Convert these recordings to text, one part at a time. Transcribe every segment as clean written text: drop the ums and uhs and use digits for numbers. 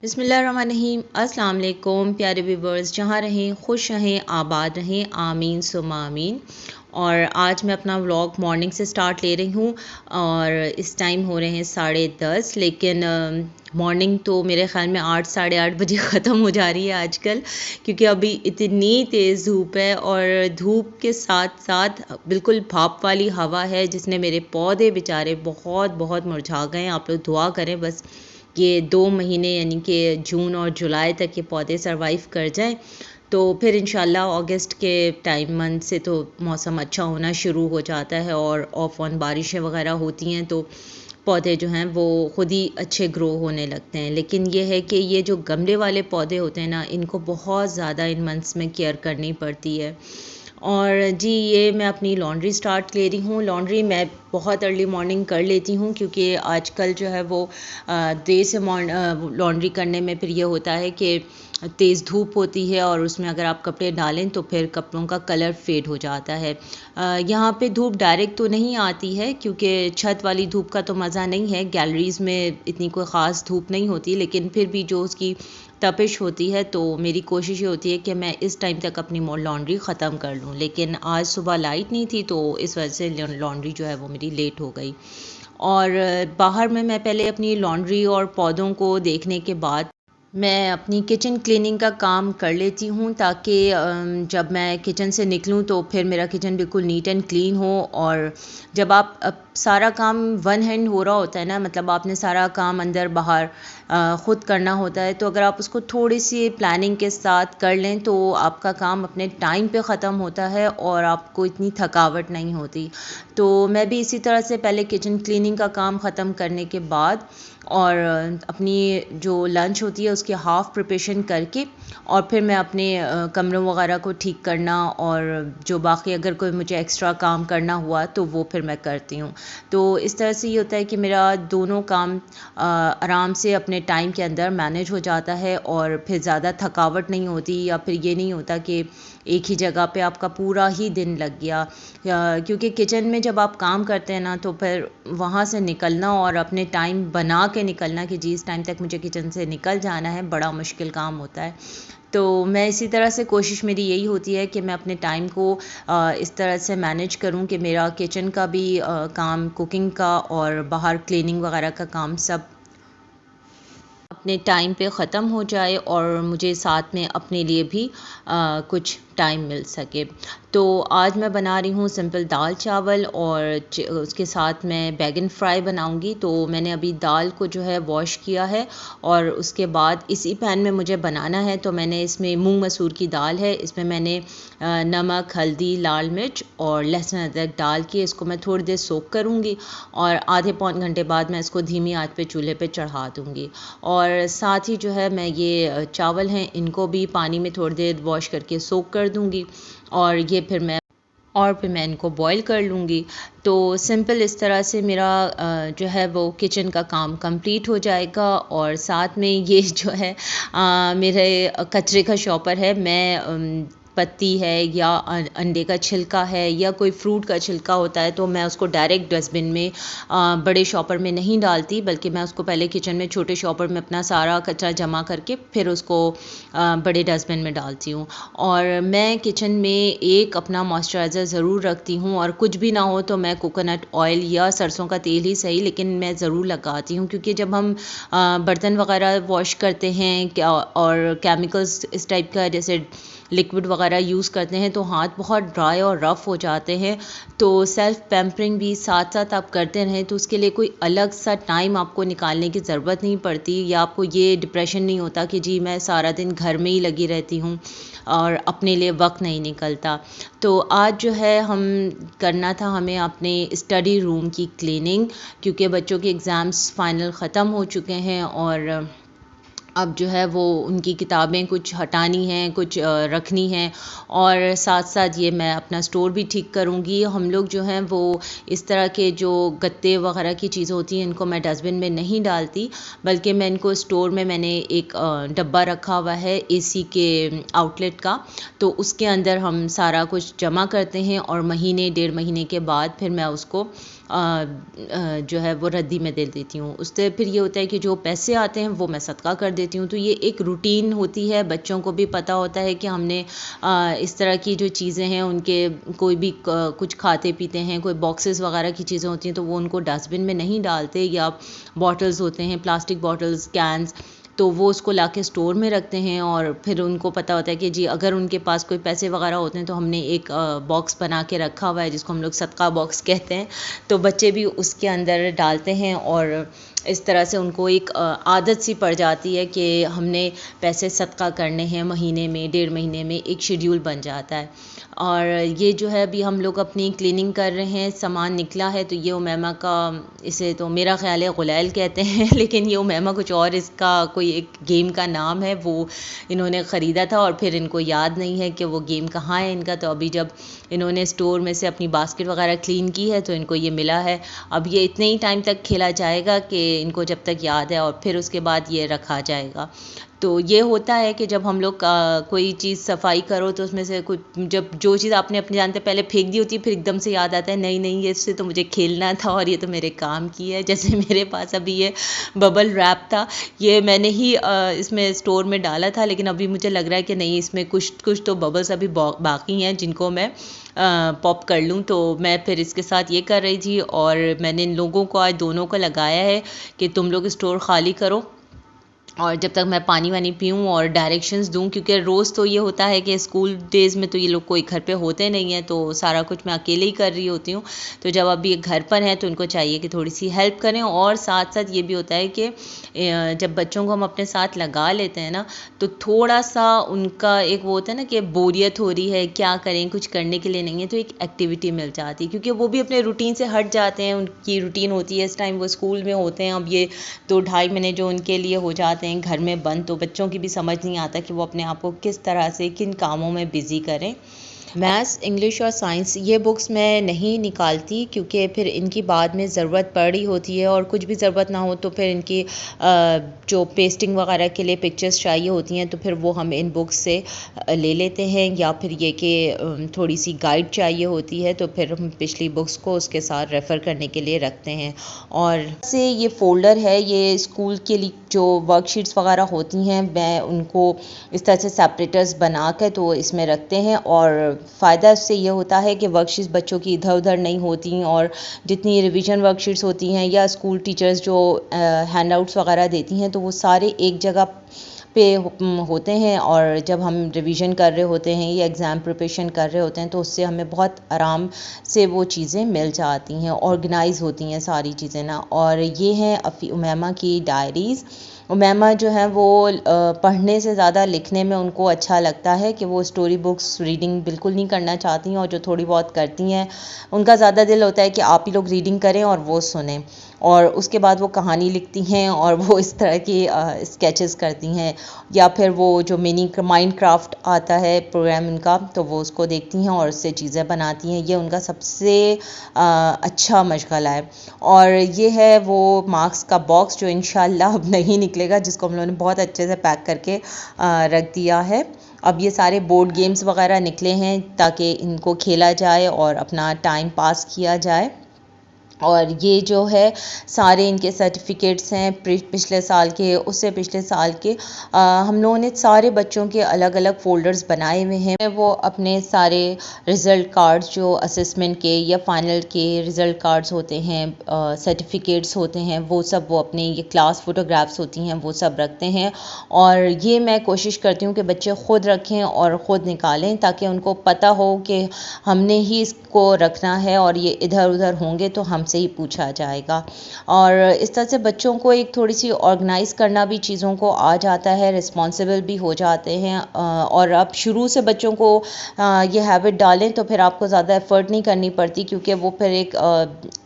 बिस्मिल्लाहिर्रहमानिर्रहीम। अस्सलाम वालेकुम प्यारे व्यूवर्स, जहाँ रहें खुश रहें, आबाद रहें, आमीन सुम्मा आमीन। और आज मैं अपना व्लॉग मॉर्निंग से स्टार्ट ले रही हूँ और इस टाइम हो रहे हैं 10:30, लेकिन मॉर्निंग तो मेरे ख़्याल में 8 साढ़े 8 बजे ख़त्म हो जा रही है आजकल, क्योंकि अभी इतनी तेज़ धूप है और धूप के साथ साथ बिल्कुल भाप वाली हवा है, जिसने मेरे पौधे बेचारे बहुत बहुत मुरझा गए हैं। आप लोग दुआ करें बस ये 2 महीने यानी कि जून और जुलाई तक ये पौधे सरवाइव कर जाएं, तो फिर इंशाल्लाह अगस्त के टाइम मंथ से तो मौसम अच्छा होना शुरू हो जाता है और ऑफ ऑन बारिशें वगैरह होती हैं, तो पौधे जो हैं वो ख़ुद ही अच्छे ग्रो होने लगते हैं। लेकिन ये है कि ये जो गमले वाले पौधे होते हैं ना, इनको बहुत ज़्यादा इन मंथ्स में केयर करनी पड़ती है। और जी, ये मैं अपनी लॉन्ड्री स्टार्ट ले रही हूँ। लॉन्ड्री मैं बहुत अर्ली मॉर्निंग कर लेती हूँ, क्योंकि आजकल जो है वो देर से लॉन्ड्री करने में फिर ये होता है कि तेज़ धूप होती है और उसमें अगर आप कपड़े डालें तो फिर कपड़ों का कलर फेड हो जाता है। यहाँ पे धूप डायरेक्ट तो नहीं आती है, क्योंकि छत वाली धूप का तो मज़ा नहीं है। गैलरीज़ में इतनी कोई ख़ास धूप नहीं होती, लेकिन फिर भी जो उसकी तपिश होती है, तो मेरी कोशिश ये होती है कि मैं इस टाइम तक अपनी लॉन्ड्री ख़त्म कर लूँ। लेकिन आज सुबह लाइट नहीं थी, तो इस वजह से लॉन्ड्री जो है वो मेरी लेट हो गई। और बाहर में मैं पहले अपनी लॉन्ड्री और पौधों को देखने के बाद मैं अपनी किचन क्लीनिंग का काम कर लेती हूँ, ताकि जब मैं किचन से निकलूँ तो फिर मेरा किचन बिल्कुल नीट एंड क्लीन हो। और जब आप सारा काम वन हैंड हो रहा होता है ना, मतलब आपने सारा काम अंदर बाहर ख़ुद करना होता है, तो अगर आप उसको थोड़ी सी प्लानिंग के साथ कर लें तो आपका काम अपने टाइम पे ख़त्म होता है और आपको इतनी थकावट नहीं होती। तो मैं भी इसी तरह से पहले किचन क्लीनिंग का काम ख़त्म करने के बाद और अपनी जो लंच होती है उसकी हाफ़ प्रिपरेशन करके और फिर मैं अपने कमरों वगैरह को ठीक करना और जो बाकी अगर कोई मुझे एक्स्ट्रा काम करना हुआ तो वो फिर मैं करती हूँ। तो इस तरह से ये होता है कि मेरा दोनों काम आराम से अपने टाइम के अंदर मैनेज हो जाता है और फिर ज़्यादा थकावट नहीं होती, या फिर ये नहीं होता कि एक ही जगह पे आपका पूरा ही दिन लग गया। क्योंकि किचन में जब आप काम करते हैं ना, तो फिर वहाँ से निकलना और अपने टाइम बना के निकलना कि जी इस टाइम तक मुझे किचन से निकल जाना है, बड़ा मुश्किल काम होता है। तो मैं इसी तरह से कोशिश मेरी यही होती है कि मैं अपने टाइम को इस तरह से मैनेज करूं कि मेरा किचन का भी काम, कुकिंग का और बाहर क्लीनिंग वगैरह का काम सब अपने टाइम पे ख़त्म हो जाए और मुझे साथ में अपने लिए भी कुछ टाइम मिल सके। तो आज मैं बना रही हूँ सिंपल दाल चावल और उसके साथ मैं बैगन फ्राई बनाऊँगी। तो मैंने अभी दाल को जो है वॉश किया है और उसके बाद इसी पैन में मुझे बनाना है। तो मैंने इसमें मूंग मसूर की दाल है, इसमें मैंने नमक, हल्दी, लाल मिर्च और लहसुन अदरक डाल के इसको मैं थोड़ी देर सोक करूँगी और आधे पौन घंटे बाद मैं इसको धीमी आंच पे चूल्हे पे चढ़ा दूँगी। और साथ ही जो है मैं ये चावल हैं इनको भी पानी में थोड़ी देर वॉश करके सोक कर दूँगी और फिर मैं इनको बॉईल कर लूँगी। तो सिंपल इस तरह से मेरा जो है वो किचन का काम कंप्लीट हो जाएगा। और साथ में ये जो है मेरे कचरे का शॉपर है। मैं पत्ती है या अंडे का छिलका है या कोई फ्रूट का छिलका होता है, तो मैं उसको डायरेक्ट डस्टबिन में बड़े शॉपर में नहीं डालती, बल्कि मैं उसको पहले किचन में छोटे शॉपर में अपना सारा कचरा जमा करके फिर उसको बड़े डस्टबिन में डालती हूँ। और मैं किचन में एक अपना मॉइस्चराइज़र ज़रूर रखती हूँ, और कुछ भी ना हो तो मैं कोकोनट ऑयल या सरसों का तेल ही सही, लेकिन मैं ज़रूर लगाती हूँ। क्योंकि जब हम बर्तन वगैरह वॉश करते हैं और केमिकल्स इस टाइप का जैसे लिक्विड वगैरह यूज़ करते हैं, तो हाथ बहुत ड्राई और रफ़ हो जाते हैं। तो सेल्फ़ पैम्परिंग भी साथ साथ आप करते रहें, तो उसके लिए कोई अलग सा टाइम आपको निकालने की ज़रूरत नहीं पड़ती, या आपको ये डिप्रेशन नहीं होता कि जी मैं सारा दिन घर में ही लगी रहती हूँ और अपने लिए वक्त नहीं निकलता। तो आज जो है करना था हमें अपने स्टडी रूम की क्लीनिंग, क्योंकि बच्चों के एग्ज़ाम्स फाइनल ख़त्म हो चुके हैं और अब जो है वो उनकी किताबें कुछ हटानी हैं, कुछ रखनी हैं, और साथ साथ ये मैं अपना स्टोर भी ठीक करूँगी। हम लोग जो हैं वो इस तरह के जो गत्ते वगैरह की चीज़ें होती हैं इनको मैं डस्टबिन में नहीं डालती, बल्कि मैं इनको स्टोर में मैंने एक डब्बा रखा हुआ है एसी के आउटलेट का, तो उसके अंदर हम सारा कुछ जमा करते हैं और महीने 1.5 महीने के बाद फिर मैं उसको जो है वो रद्दी में दे देती हूँ। उससे फिर ये होता है कि जो पैसे आते हैं वो मैं सदका कर देती हूँ। तो ये एक रूटीन होती है, बच्चों को भी पता होता है कि हमने इस तरह की जो चीज़ें हैं उनके कोई भी कुछ खाते पीते हैं, कोई बॉक्सेस वगैरह की चीज़ें होती हैं तो वो उनको डस्टबिन में नहीं डालते, या बॉटल्स होते हैं, प्लास्टिक बॉटल्स, कैन्स, तो वो उसको लाके स्टोर में रखते हैं। और फिर उनको पता होता है कि जी अगर उनके पास कोई पैसे वगैरह होते हैं तो हमने एक बॉक्स बना के रखा हुआ है जिसको हम लोग सदका बॉक्स कहते हैं, तो बच्चे भी उसके अंदर डालते हैं। और इस तरह से उनको एक आदत सी पड़ जाती है कि हमने पैसे सदका करने हैं, महीने में, 1.5 महीने में एक शेड्यूल बन जाता है। और ये जो है अभी हम लोग अपनी क्लीनिंग कर रहे हैं, सामान निकला है, तो ये उमैमा का, इसे तो मेरा ख्याल है गुलैल कहते हैं लेकिन ये उमैमा कुछ और, इसका कोई एक गेम का नाम है, वो इन्होंने ख़रीदा था और फिर इनको याद नहीं है कि वो गेम कहाँ है इनका। तो अभी जब इन्होंने स्टोर में से अपनी बास्केट वगैरह क्लीन की है तो इनको ये मिला है। अब ये इतने ही टाइम तक खेला जाएगा कि इनको जब तक याद है, और फिर उसके बाद ये रखा जाएगा। तो ये होता है कि जब हम लोग कोई चीज़ सफाई करो तो उसमें से कुछ, जब जो चीज़ आपने अपने जानते पहले फेंक दी होती है, फिर एकदम से याद आता है नहीं नहीं ये इससे तो मुझे खेलना था और ये तो मेरे काम की है। जैसे मेरे पास अभी ये बबल रैप था, ये मैंने ही इसमें स्टोर में डाला था, लेकिन अभी मुझे लग रहा है कि नहीं, इसमें कुछ कुछ तो बबल्स अभी बाकी हैं जिनको मैं पॉप कर लूँ। तो मैं फिर इसके साथ ये कर रही थी, और मैंने इन लोगों को आज दोनों को लगाया है कि तुम लोग स्टोर खाली करो और जब तक मैं पानी वानी पीऊँ और डायरेक्शंस दूँ, क्योंकि रोज़ तो ये होता है कि स्कूल डेज़ में तो ये लोग कोई घर पे होते नहीं हैं, तो सारा कुछ मैं अकेले ही कर रही होती हूँ। तो जब अभी ये घर पर हैं तो इनको चाहिए कि थोड़ी सी हेल्प करें। और साथ साथ ये भी होता है कि जब बच्चों को हम अपने साथ लगा लेते हैं ना, तो थोड़ा सा उनका एक वो होता है ना कि बोरियत हो रही है, क्या करें, कुछ करने के लिए नहीं है, तो एक एक्टिविटी मिल जाती है, क्योंकि वो भी अपने रूटीन से हट जाते हैं। उनकी रूटीन होती है, इस टाइम वो स्कूल में होते हैं, अब ये 2-2.5 महीने जो उनके लिए हो जाते हैं घर में बंद, तो बच्चों की भी समझ नहीं आता कि वो अपने आप को किस तरह से किन कामों में बिज़ी करें। मैथ्स, इंग्लिश और साइंस ये बुक्स मैं नहीं निकालती, क्योंकि फिर इनकी बाद में ज़रूरत पड़ रही होती है, और कुछ भी ज़रूरत ना हो तो फिर इनकी जो पेस्टिंग वगैरह के लिए पिक्चर्स चाहिए होती हैं, तो फिर वो हम इन बुक्स से ले लेते हैं। या फिर ये कि थोड़ी सी गाइड चाहिए होती है तो फिर हम पिछली बुक्स को उसके साथ रेफ़र करने के लिए रखते हैं। और से ये फ़ोल्डर है, ये स्कूल के लिए जो वर्कशीट्स वगैरह होती हैं, मैं उनको इस तरह से सेपरेटर्स बना कर तो इसमें रखते हैं। और फ़ायदा इससे ये होता है कि वर्कशीट्स बच्चों की इधर उधर नहीं होती, और जितनी रिवीजन वर्कशीट्स होती हैं या स्कूल टीचर्स जो हैंडआउट्स वगैरह देती हैं, तो वो सारे एक जगह पे होते हैं। और जब हम रिवीजन कर रहे होते हैं या एग्ज़ाम प्रिपरेशन कर रहे होते हैं, तो उससे हमें बहुत आराम से वो चीज़ें मिल जाती हैं, ऑर्गेनाइज़ होती हैं सारी चीज़ें ना। और ये हैं उमैमा की डायरीज़। उमैमा जो है वो पढ़ने से ज़्यादा लिखने में उनको अच्छा लगता है, कि वो स्टोरी बुक्स रीडिंग बिल्कुल नहीं करना चाहती हैं, और जो थोड़ी बहुत करती हैं उनका ज़्यादा दिल होता है कि आप ही लोग रीडिंग करें और वो सुनें। और उसके बाद वो कहानी लिखती हैं और वो इस तरह की स्केचेस करती हैं, या फिर वो जो मिनी माइनक्राफ्ट आता है प्रोग्राम उनका, तो वो उसको देखती हैं और उससे चीज़ें बनाती हैं। ये उनका सबसे अच्छा मशगला है। और ये है वो मार्क्स का बॉक्स जो इंशाल्लाह अब नहीं निकलेगा, जिसको हम लोगों ने बहुत अच्छे से पैक करके रख दिया है। अब ये सारे बोर्ड गेम्स वगैरह निकले हैं ताकि इनको खेला जाए और अपना टाइम पास किया जाए। और ये जो है सारे इनके सर्टिफिकेट्स हैं पिछले साल के, उससे पिछले साल के। हम लोगों ने सारे बच्चों के अलग अलग फ़ोल्डर्स बनाए हुए हैं। वो अपने सारे रिज़ल्ट कार्ड्स जो असेसमेंट के या फाइनल के रिज़ल्ट कार्ड्स होते हैं, सर्टिफिकेट्स होते हैं, वो सब वो अपने ये क्लास फ़ोटोग्राफ्स होती हैं वो सब रखते हैं। और ये मैं कोशिश करती हूँ कि बच्चे ख़ुद रखें और ख़ुद निकालें, ताकि उनको पता हो कि हमने ही इसको रखना है, और ये इधर उधर होंगे तो हमसे ही पूछा जाएगा। और इस तरह से बच्चों को एक थोड़ी सी ऑर्गेनाइज़ करना भी चीज़ों को आ जाता है, रिस्पॉन्सिबल भी हो जाते हैं। और अब शुरू से बच्चों को ये हैबिट डालें तो फिर आपको ज़्यादा एफ़र्ट नहीं करनी पड़ती, क्योंकि वो फिर एक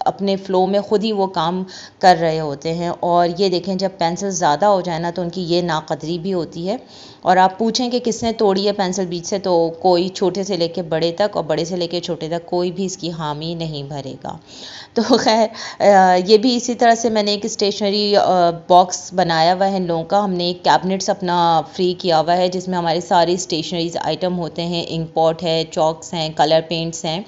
अपने फ़्लो में ख़ुद ही वो काम कर रहे होते हैं। और ये देखें, जब पेंसिल ज़्यादा हो जाए ना तो उनकी ये नाक़दरी भी होती है। और आप पूछें कि किसने तोड़ी है पेंसिल बीच से, तो कोई छोटे से लेके बड़े तक और बड़े से लेके छोटे तक कोई भी इसकी हामी नहीं भरेगा। तो खैर ये भी इसी तरह से मैंने एक स्टेशनरी बॉक्स बनाया हुआ है इन लोगों का। हमने एक कैबिनेट्स अपना फ्री किया हुआ है जिसमें हमारे सारी स्टेशनरीज आइटम होते हैं, इंक पॉट है, चॉक्स हैं, कलर पेंट्स हैं।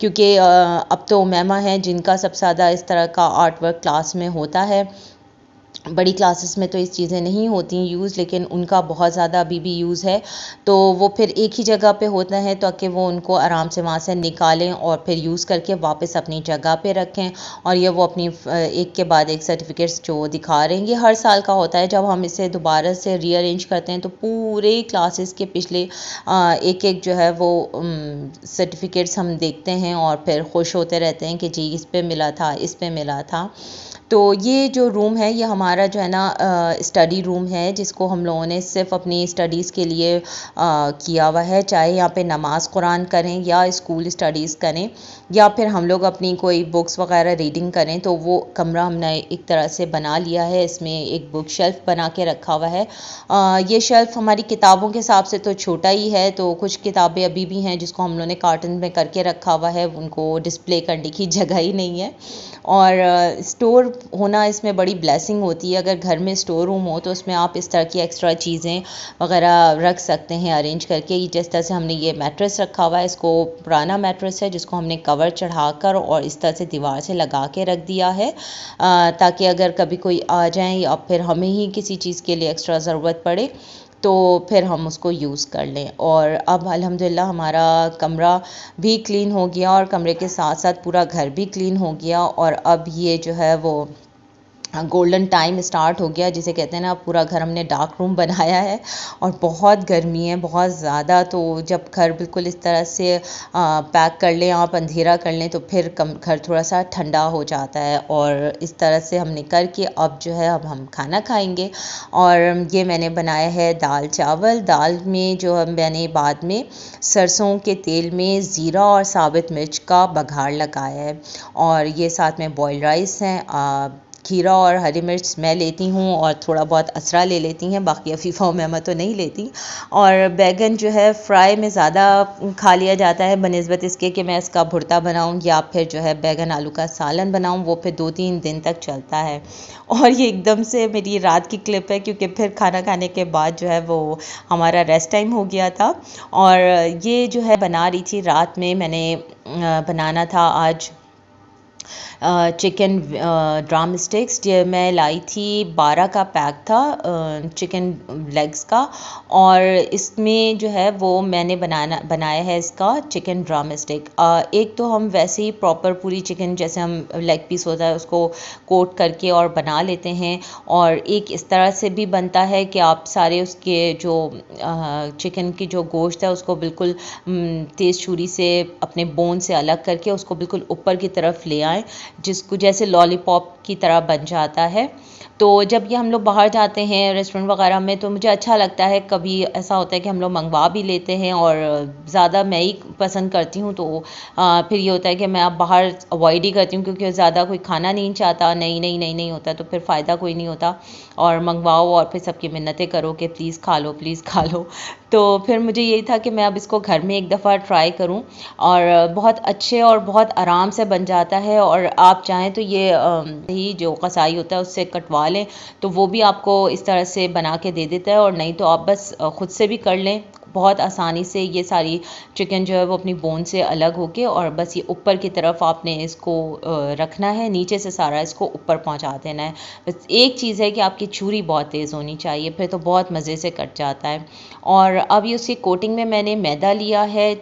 क्योंकि अब तो उमैमा हैं जिनका का सबसे ज़्यादा इस तरह का आर्ट वर्क क्लास में होता है। बड़ी क्लासेस में तो इस चीज़ें नहीं होती यूज़, लेकिन उनका बहुत ज़्यादा अभी भी यूज़ है। तो वो फिर एक ही जगह पे होता है ताकि वो उनको आराम से वहाँ से निकालें और फिर यूज़ करके वापस अपनी जगह पे रखें। और ये वो अपनी एक के बाद एक सर्टिफिकेट्स जो दिखा रहे हैं, ये हर साल का होता है। जब हम इसे दोबारा से रीअरेंज करते हैं तो पूरे क्लासेस के पिछले एक एक जो है वो सर्टिफिकेट्स हम देखते हैं और फिर खुश होते रहते हैं कि जी इस पे मिला था, इस पे मिला था। तो ये जो रूम है ये हमारा जो है ना स्टडी रूम है, जिसको हम लोगों ने सिर्फ अपनी स्टडीज़ के लिए किया हुआ है। चाहे यहाँ पे नमाज कुरान करें या स्कूल स्टडीज़ करें या फिर हम लोग अपनी कोई बुक्स वगैरह रीडिंग करें, तो वो कमरा हमने एक तरह से बना लिया है। इसमें एक बुक शेल्फ बना के रखा हुआ है। ये शेल्फ हमारी किताबों के हिसाब से तो छोटा ही है, तो कुछ किताबें अभी भी हैं जिसको हम लोगों ने कार्टन में करके रखा हुआ है, उनको डिस्प्ले करने की जगह ही नहीं है। और स्टोर होना इसमें बड़ी ब्लेसिंग होती है। अगर घर में स्टोर रूम हो तो उसमें आप इस तरह की एक्स्ट्रा चीज़ें वगैरह रख सकते हैं अरेंज करके। जिस तरह से हमने ये मैट्रेस रखा हुआ है, इसको पुराना मैट्रेस है जिसको हमने कवर चढ़ाकर और इस तरह से दीवार से लगा के रख दिया है, ताकि अगर कभी कोई आ जाए या फिर हमें ही किसी चीज़ के लिए एक्स्ट्रा ज़रूरत पड़े तो फिर हम उसको यूज़ कर लें। और अब अल्हम्दुलिल्लाह हमारा कमरा भी क्लीन हो गया और कमरे के साथ साथ पूरा घर भी क्लीन हो गया। और अब ये जो है वो गोल्डन टाइम स्टार्ट हो गया, जिसे कहते हैं ना, पूरा घर हमने डार्क रूम बनाया है। और बहुत गर्मी है, बहुत ज़्यादा। तो जब घर बिल्कुल इस तरह से पैक कर लें, आप अंधेरा कर लें, तो फिर घर थोड़ा सा ठंडा हो जाता है। और इस तरह से हमने करके अब जो है अब हम खाना खाएंगे। और ये मैंने बनाया है दाल चावल। दाल में जो मैंने बाद में सरसों के तेल में ज़ीरा और साबित मिर्च का बघार लगाया है। और ये साथ में बॉयल राइस हैं। खीरा और हरी मिर्च मैं लेती हूँ और थोड़ा बहुत असरा ले लेती हैं, बाकी अफीफ़ा उमैमा तो नहीं लेती। और बैगन जो है फ्राई में ज़्यादा खा लिया जाता है बनिस्बत इसके कि मैं इसका भुर्ता बनाऊँ या फिर जो है बैगन आलू का सालन बनाऊँ, वो फिर 2-3 दिन तक चलता है। और ये एकदम से मेरी रात की क्लिप है, क्योंकि फिर खाना खाने के बाद जो है वो हमारा रेस्ट टाइम हो गया था। और ये जो है बना रही थी रात में, मैंने बनाना था आज चिकन ड्रम स्टिक्स। ये मैं लाई थी 12 का पैक था चिकन लेग्स का। और इसमें जो है वो मैंने बनाया है इसका चिकन ड्रम स्टिक। एक तो हम वैसे ही प्रॉपर पूरी चिकन जैसे हम लेग पीस होता है उसको कोट करके और बना लेते हैं। और एक इस तरह से भी बनता है कि आप सारे उसके जो चिकन की जो गोश्त है उसको बिल्कुल तेज़ छुरी से अपने बोन से अलग करके उसको बिल्कुल ऊपर की तरफ ले आएँ, जिसको जैसे लॉलीपॉप की तरह बन जाता है। तो जब ये हम लोग बाहर जाते हैं रेस्टोरेंट वगैरह में, तो मुझे अच्छा लगता है। कभी ऐसा होता है कि हम लोग मंगवा भी लेते हैं और ज़्यादा मैं ही पसंद करती हूँ। तो फिर ये होता है कि मैं अब बाहर अवॉइड ही करती हूँ, क्योंकि ज़्यादा कोई खाना नहीं चाहता, नहीं होता तो फिर फ़ायदा कोई नहीं होता। और मंगवाओ और फिर सबकी मिन्नतें करो कि प्लीज़ खा लो, प्लीज़ खा लो। तो फिर मुझे यही था कि मैं अब इसको घर में एक दफ़ा ट्राई करूं। और बहुत अच्छे और बहुत आराम से बन जाता है। और आप चाहें तो ये ही जो कसाई होता है उससे कटवा लें, तो वो भी आपको इस तरह से बना के दे देता है। और नहीं तो आप बस ख़ुद से भी कर लें, बहुत आसानी से ये सारी चिकन जो है वो अपनी बोन से अलग होके, और बस ये ऊपर की तरफ आपने इसको रखना है, नीचे से सारा इसको ऊपर पहुंचा देना है। बस एक चीज़ है कि आपकी छुरी बहुत तेज़ होनी चाहिए, फिर तो बहुत मज़े से कट जाता है। और अब ये उसकी कोटिंग में मैंने मैदा लिया है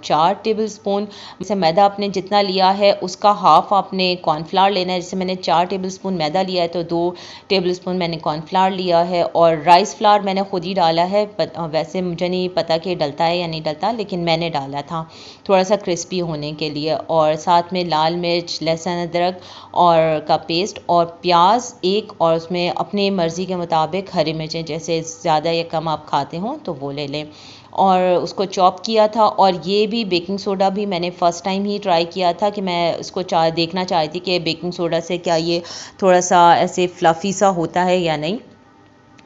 4 टेबल स्पून। जैसे मैदा आपने जितना लिया है उसका हाफ़ आपने कॉर्नफ्लावर लेना है। जैसे मैंने 4 टेबल स्पून मैदा लिया है तो 2 टेबल स्पून मैंने कॉर्नफ्लावर लिया है। और राइस फ्लावर मैंने खुद ही डाला है, वैसे मुझे नहीं पता कि डलता है या नहीं डलता, लेकिन मैंने डाला था थोड़ा सा क्रिस्पी होने के लिए। और साथ में लाल मिर्च, लहसुन अदरक और का पेस्ट और प्याज एक, और उसमें अपनी मर्ज़ी के मुताबिक हरी मिर्चें, जैसे ज़्यादा या कम आप खाते हो तो वो ले लें। और उसको चॉप किया था। और ये भी बेकिंग सोडा भी मैंने फ़र्स्ट टाइम ही ट्राई किया था कि मैं इसको देखना चाहती कि बेकिंग सोडा से क्या ये थोड़ा सा ऐसे फ्लफ़ी सा होता है या नहीं।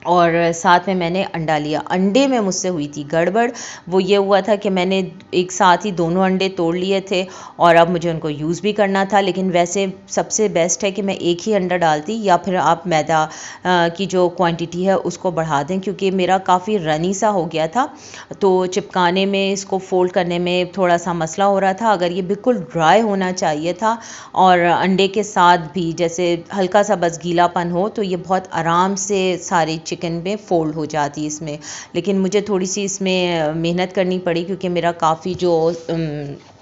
और साथ में मैंने अंडा लिया। अंडे में मुझसे हुई थी गड़बड़। वो ये हुआ था कि मैंने एक साथ ही दोनों अंडे तोड़ लिए थे और अब मुझे उनको यूज़ भी करना था। लेकिन वैसे सबसे बेस्ट है कि मैं एक ही अंडा डालती, या फिर आप मैदा की जो क्वांटिटी है उसको बढ़ा दें, क्योंकि मेरा काफ़ी रनी सा हो गया था, तो चिपकाने में, इसको फ़ोल्ड करने में थोड़ा सा मसला हो रहा था। अगर ये बिल्कुल ड्राई होना चाहिए था और अंडे के साथ भी जैसे हल्का सा बस गीलापन हो, तो ये बहुत आराम से सारे चिकन में फ़ोल्ड हो जाती इसमें। लेकिन मुझे थोड़ी सी इसमें मेहनत करनी पड़ी, क्योंकि मेरा काफ़ी जो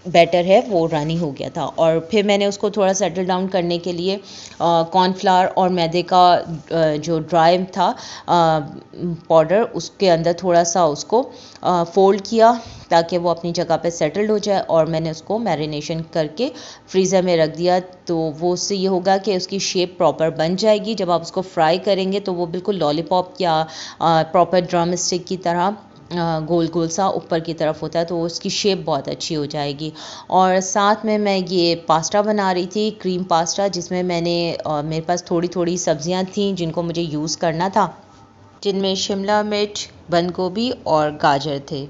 बैटर है वो रनी हो गया था। और फिर मैंने उसको थोड़ा सेटल डाउन करने के लिए कॉर्नफ्लावर और मैदे का जो ड्राई था पाउडर, उसके अंदर थोड़ा सा उसको फ़ोल्ड किया ताकि वो अपनी जगह पे सेटल्ड हो जाए, और मैंने उसको मैरिनेशन करके फ्रीज़र में रख दिया। तो वो उससे ये होगा कि उसकी शेप प्रॉपर बन जाएगी। जब आप उसको फ्राई करेंगे तो वो बिल्कुल लॉलीपॉप या प्रॉपर ड्रम स्टिक की तरह गोल गोल सा ऊपर की तरफ होता है, तो उसकी शेप बहुत अच्छी हो जाएगी। और साथ में मैं ये पास्ता बना रही थी, क्रीम पास्ता, जिसमें मैंने मेरे पास थोड़ी थोड़ी सब्जियां थीं जिनको मुझे यूज़ करना था, जिनमें शिमला मिर्च, बंद गोभी और गाजर थे।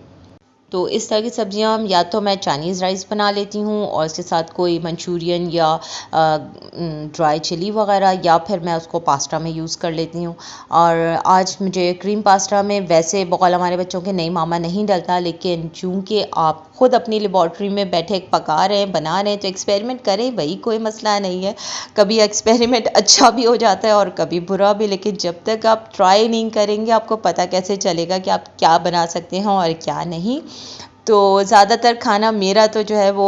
तो इस तरह की सब्जियां या तो मैं चाइनीज़ राइस बना लेती हूँ और इसके साथ कोई मंचूरियन या ड्राई चिली वगैरह, या फिर मैं उसको पास्ता में यूज़ कर लेती हूँ। और आज मुझे क्रीम पास्ता में, वैसे बकौल हमारे बच्चों के नहीं मामा नहीं डलता, लेकिन चूँकि आप खुद अपनी लेबॉर्ट्री में बैठे पका रहे हैं, बना रहे हैं, तो एक्सपेरिमेंट करें भाई, कोई मसला नहीं है। कभी एक्सपेरिमेंट अच्छा भी हो जाता है और कभी बुरा भी, लेकिन जब तक आप ट्राई नहीं करेंगे आपको पता कैसे चलेगा कि आप क्या बना सकते हैं और क्या नहीं। तो ज़्यादातर खाना मेरा तो जो है वो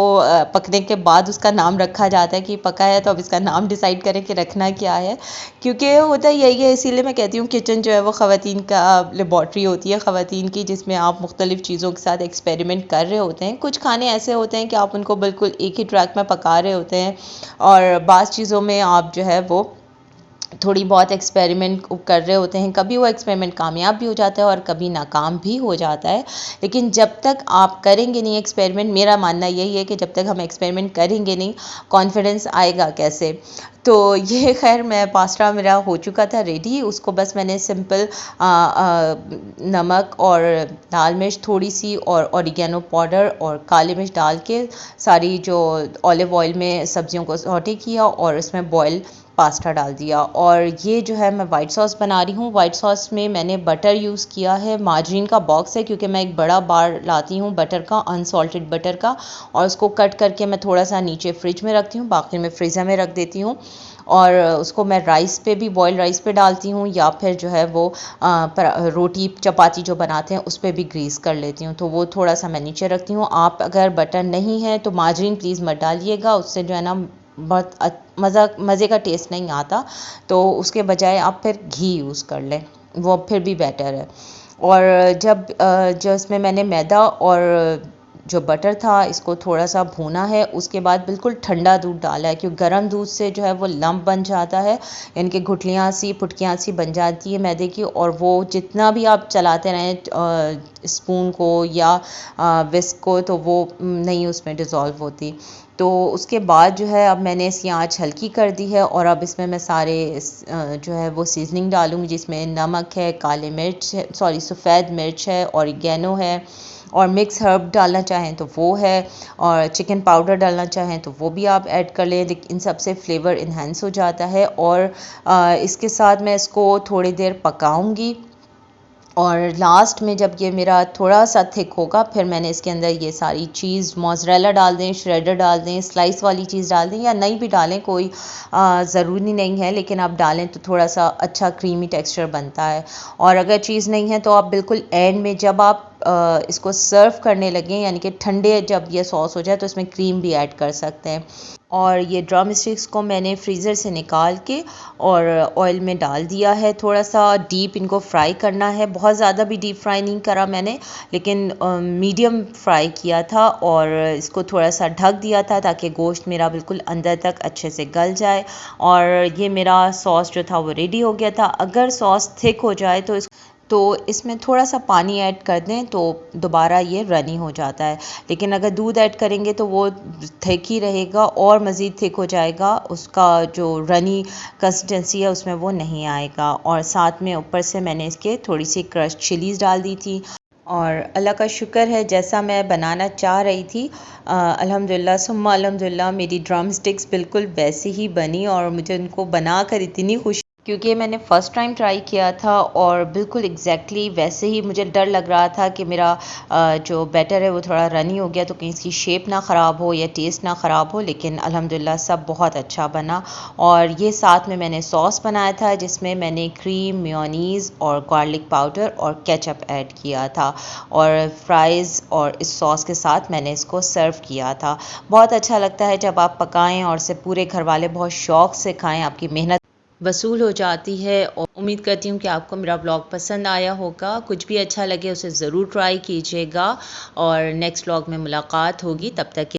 पकने के बाद उसका नाम रखा जाता है कि पका है, तो अब इसका नाम डिसाइड करें कि रखना क्या है, क्योंकि होता यही है। इसीलिए मैं कहती हूँ किचन जो है वो ख़वातीन का लेबॉर्ट्री होती है, ख़वातीन की, जिसमें आप मुख्तलिफ़ चीज़ों के साथ एक्सपेरिमेंट कर रहे होते हैं। कुछ खाने ऐसे होते हैं कि आप उनको बिल्कुल एक ही ट्रैक में पका रहे होते हैं, और बाज़ चीज़ों में आप जो है वो थोड़ी बहुत एक्सपेरिमेंट कर रहे होते हैं। कभी वो एक्सपेरिमेंट कामयाब भी हो जाता है और कभी नाकाम भी हो जाता है। लेकिन जब तक आप करेंगे नहीं एक्सपेरिमेंट, मेरा मानना यही है कि जब तक हम एक्सपेरिमेंट करेंगे नहीं, कॉन्फिडेंस आएगा कैसे। तो ये खैर, मैं पास्ता मेरा हो चुका था रेडी। उसको बस मैंने सिंपल नमक और लाल मिर्च थोड़ी सी और ऑरिगेनो पाउडर और काली मिर्च डाल के सारी जो ऑलिव ऑयल में सब्जियों को सौटे किया और उसमें बॉयल पास्ता डाल दिया। और ये जो है मैं वाइट सॉस बना रही हूँ। वाइट सॉस में मैंने बटर यूज़ किया है, मार्जरीन का बॉक्स है, क्योंकि मैं एक बड़ा बार लाती हूँ बटर का, अनसॉल्टेड बटर का, और उसको कट करके मैं थोड़ा सा नीचे फ्रिज में रखती हूँ, बाकी मैं फ्रीज़र में रख देती हूँ। और उसको मैं राइस पे भी, बॉयल राइस पे डालती हूँ, या फिर जो है वो रोटी चपाती जो बनाते हैं उस पर भी ग्रीस कर लेती हूँ, तो वो थोड़ा सा मैं नीचे रखती हूँ। आप अगर बटर नहीं है तो मार्जरीन प्लीज़ मत डालिएगा, उससे जो है ना बहुत मज़े का टेस्ट नहीं आता। तो उसके बजाय आप फिर घी यूज़ कर लें, वो फिर भी बेटर है। और जब जो इसमें मैंने मैदा और जो बटर था इसको थोड़ा सा भूना है, उसके बाद बिल्कुल ठंडा दूध डाला है, क्योंकि गर्म दूध से जो है वो लम्प बन जाता है, यानी कि गुठलियाँ सी, फुटकियाँ सी बन जाती है मैदे की, और वो जितना भी आप चलाते रहें स्पून को या विस्क को, तो वो नहीं उसमें डिज़ोल्व होती। तो उसके बाद जो है अब मैंने इसकी आँच हल्की कर दी है, और अब इसमें मैं सारे जो है वो सीजनिंग डालूँगी, जिसमें नमक है, काले मिर्च है, सॉरी सफ़ेद मिर्च है, ऑरिगेनो है, और मिक्स हर्ब डालना चाहें तो वो है, और चिकन पाउडर डालना चाहें तो वो भी आप ऐड कर लें। इन सब से फ्लेवर इन्हेंस हो जाता है। और इसके साथ मैं इसको थोड़ी देर पकाऊंगी, और लास्ट में जब ये मेरा थोड़ा सा थिक होगा, फिर मैंने इसके अंदर ये सारी चीज़, मोज़रेला डाल दें, श्रेडर डाल दें, स्लाइस वाली चीज़ डाल दें, या नहीं भी डालें, कोई ज़रूरी नहीं है, लेकिन आप डालें तो थोड़ा सा अच्छा क्रीमी टेक्सचर बनता है। और अगर चीज़ नहीं है तो आप बिल्कुल एंड में जब आप इसको सर्व करने लगें, यानी कि ठंडे जब ये सॉस हो जाए, तो इसमें क्रीम भी ऐड कर सकते हैं। और ये ड्रम स्टिक्स को मैंने फ्रीज़र से निकाल के और ऑयल में डाल दिया है। थोड़ा सा डीप इनको फ्राई करना है, बहुत ज़्यादा भी डीप फ्राई नहीं करा मैंने, लेकिन मीडियम फ्राई किया था, और इसको थोड़ा सा ढक दिया था ताकि गोश्त मेरा बिल्कुल अंदर तक अच्छे से गल जाए। और ये मेरा सॉस जो था वो रेडी हो गया था। अगर सॉस थिक हो जाए तो इसमें थोड़ा सा पानी ऐड कर दें तो दोबारा ये रनी हो जाता है। लेकिन अगर दूध ऐड करेंगे तो वो थिक ही रहेगा और मज़ीद थिक हो जाएगा, उसका जो रनी कंसिस्टेंसी है उसमें वो नहीं आएगा। और साथ में ऊपर से मैंने इसके थोड़ी सी क्रश चिलीज़ डाल दी थी। और अल्लाह का शुक्र है, जैसा मैं बनाना चाह रही थी अल्हम्दुलिल्लाह सुम्मा अल्हम्दुलिल्लाह मेरी ड्रम स्टिक्स बिल्कुल वैसे ही बनी और मुझे उनको बनाकर इतनी खुशी, क्योंकि मैंने फ़र्स्ट टाइम ट्राई किया था और बिल्कुल एग्जैक्टली वैसे ही। मुझे डर लग रहा था कि मेरा जो बैटर है वो थोड़ा रनी हो गया तो कहीं इसकी शेप ना ख़राब हो या टेस्ट ना ख़राब हो, लेकिन अल्हम्दुलिल्लाह सब बहुत अच्छा बना। और ये साथ में मैंने सॉस बनाया था जिसमें मैंने क्रीम, मेयोनीज़ और गार्लिक पाउडर और केचप ऐड किया था और फ्राइज़ और इस सॉस के साथ मैंने इसको सर्व किया था। बहुत अच्छा लगता है जब आप पकाएं और से पूरे घर वाले बहुत शौक़ से खाएं, आपकी मेहनत वसूल हो जाती है। और उम्मीद करती हूँ कि आपको मेरा ब्लॉग पसंद आया होगा। कुछ भी अच्छा लगे उसे ज़रूर ट्राई कीजिएगा और नेक्स्ट ब्लॉग में मुलाकात होगी। तब तक के